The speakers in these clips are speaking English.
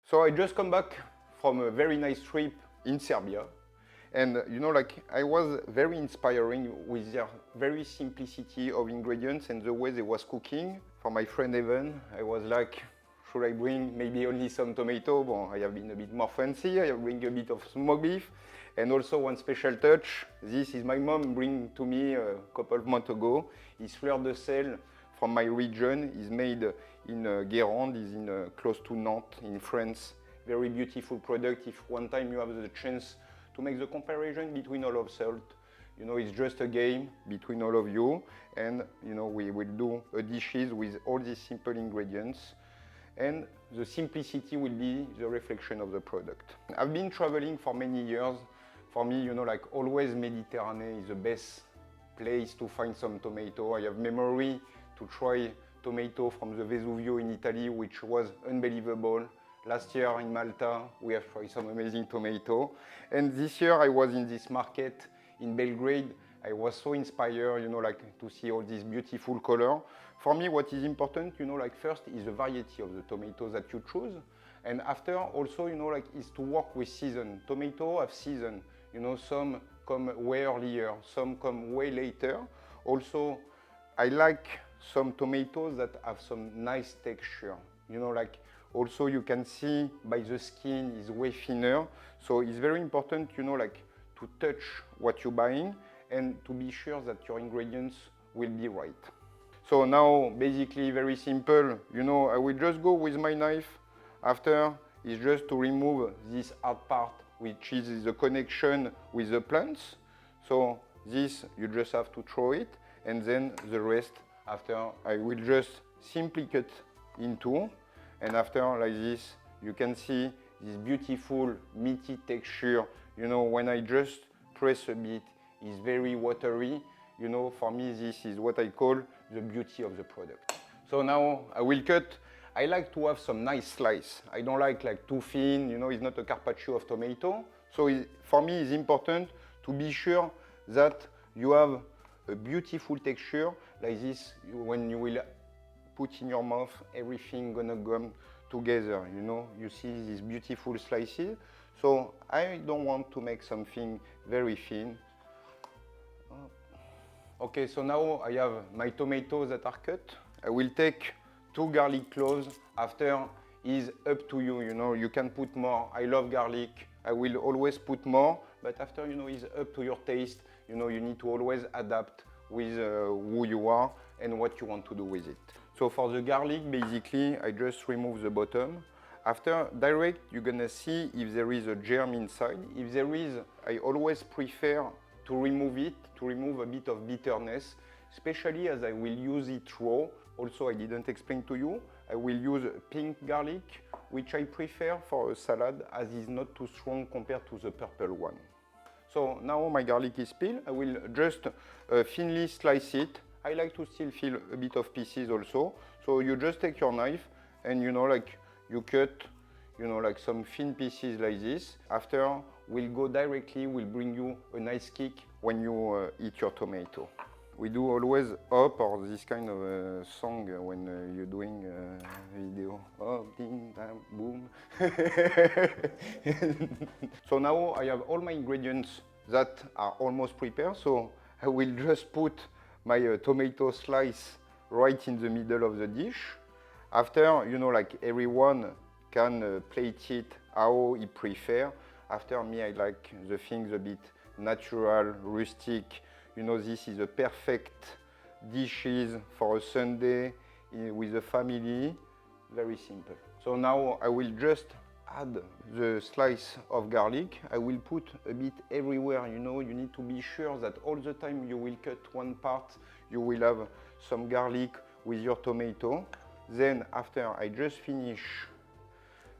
So I just come back from a very nice trip in Serbia. And you know, like I was very inspiring with their very simplicity of ingredients and the way they was cooking. For my friend Evan, I was like, should I bring maybe only some tomato? Bon, I have been a bit more fancy. I bring a bit of smoked beef. And also one special touch. This is my mom bring to me a couple of months ago. It's fleur de sel from my region. It's made in Guérande, is in close to Nantes in France. Very beautiful product. If one time you have the chance to make the comparison between all of salt, you know, it's just a game between all of you, and you know, we will do a dishes with all these simple ingredients, and the simplicity will be the reflection of the product. I've been traveling for many years. For me, you know, like always Mediterranean is the best place to find some tomato. I have memory to try tomato from the Vesuvio in Italy, which was unbelievable. Last year in Malta, we have tried some amazing tomato. And this year I was in this market in Belgrade. I was so inspired, you know, like to see all this beautiful color. For me, what is important, you know, like first is the variety of the tomatoes that you choose. And after also, you know, like is to work with season. Tomato have season, you know, some come way earlier, some come way later. Also, I like some tomatoes that have some nice texture, you know, like also you can see by the skin is way thinner. So it's very important, you know, like to touch what you're buying and to be sure that your ingredients will be right. So now basically very simple, you know, I will just go with my knife. After is just to remove this hard part, which is the connection with the plants. So this you just have to throw it, and then the rest after I will just simply cut in two. And after like this, you can see this beautiful meaty texture. You know, when I just press a bit, it's very watery. You know, for me, this is what I call the beauty of the product. So now I will cut. I like to have some nice slice. I don't like too thin, you know, it's not a carpaccio of tomato. So for me, it's important to be sure that you have a beautiful texture like this. When you will put in your mouth, everything gonna come together, you know. You see these beautiful slices. So I don't want to make something very thin. Okay, so now I have my tomatoes that are cut. I will take 2 garlic cloves. After is up to you, you know, you can put more. I love garlic. I will always put more, but after, you know, is up to your taste. You know, you need to always adapt with who you are and what you want to do with it. So for the garlic, basically, I just remove the bottom. After direct, you're gonna see if there is a germ inside. If there is, I always prefer to remove it, to remove a bit of bitterness, especially as I will use it raw. Also, I didn't explain to you, I will use pink garlic, which I prefer for a salad as it's not too strong compared to the purple one. So now my garlic is peeled. I will just thinly slice it. I like to still feel a bit of pieces also. So you just take your knife and, you know, like you cut, you know, like some thin pieces like this. After, we'll go directly, we'll bring you a nice kick when you eat your tomato. We do always up or this kind of song when you're doing a video. Oh, ding, dang, boom. So now I have all my ingredients that are almost prepared. So I will just put my tomato slice right in the middle of the dish. After, you know, like everyone can plate it how he prefer. After me, I like the things a bit natural, rustic. You know, this is a perfect dishes for a Sunday with the family. Very simple. So now I will just add the slice of garlic. I will put a bit everywhere, you know. You need to be sure that all the time you will cut one part, you will have some garlic with your tomato. Then after I just finish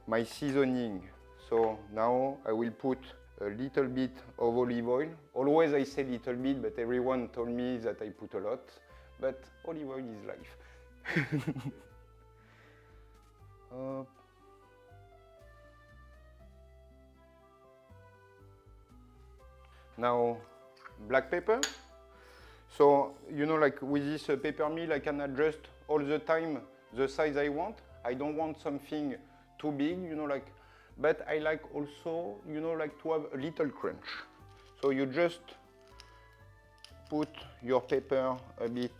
my seasoning, so now I will put a little bit of olive oil. Always I say little bit, but everyone told me that I put a lot. But olive oil is life. Now, black pepper. So, you know, like with this pepper mill, I can adjust all the time the size I want. I don't want something too big, you know, like but I like also, you know, like to have a little crunch. So you just put your pepper a bit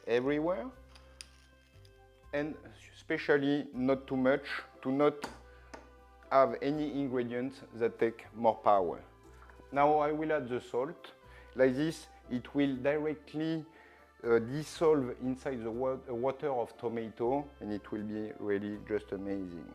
everywhere, and especially not too much to not have any ingredients that take more power. Now I will add the salt. Like this, it will directly dissolve inside the water of tomato, and it will be really just amazing.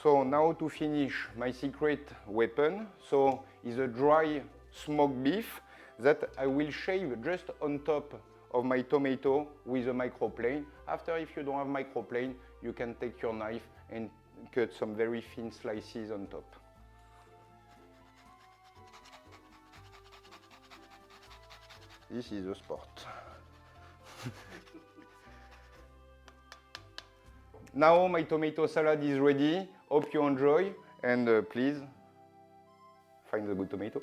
So now to finish, my secret weapon, so is a dry smoked beef that I will shave just on top of my tomato with a microplane. After, if you don't have microplane, you can take your knife and cut some very thin slices on top. This is a sport. Now my tomato salad is ready. Hope you enjoy, and please find the good tomato.